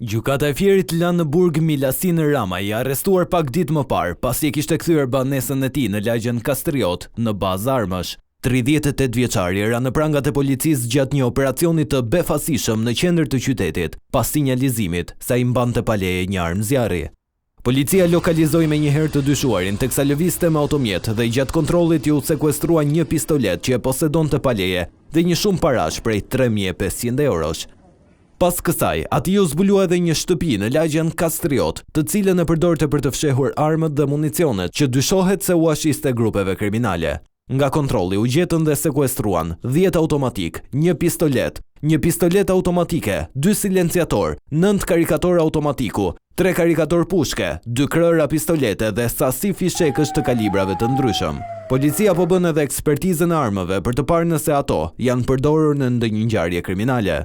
Gjykata e Fierit lanë në burg Milasin Rama i arrestuar pak ditë më parë, pasi e kishte kthyer banesën e tij në lagjen Kastriot në bazë armësh. 38 vjeçari era në prangat e policisë gjatë një operacioni të befasishëm në qendër të qytetit, pas sinjalizimit se ai mbante paleje një armë zjarri. Policia lokalizoi menjëherë të dyshuarin teksa lëvizte me automjet dhe gjatë kontrollit ju sekuestrua një pistolet që e posedonte paleje dhe një shumë parash prej 3500 eurosh. Pas kësaj, ati u zbulua edhe një shtëpi në lagjen Kastriot, të cilën e përdorte për të fshehur armët dhe municionet që dyshohet se u ashiste grupeve kriminale. Nga kontrolli u gjetën dhe sekuestruan 10 automatik, një pistolet automatike, 2 silenciator, 9 karikator automatiku, 3 karikator pushke, 2 krëra pistolete dhe sasi fishekësh të kalibrave të ndryshëm. Policia po bën edhe ekspertizën e armëve për të parë nëse ato janë përdorur në ndonjë ngjarje kriminale.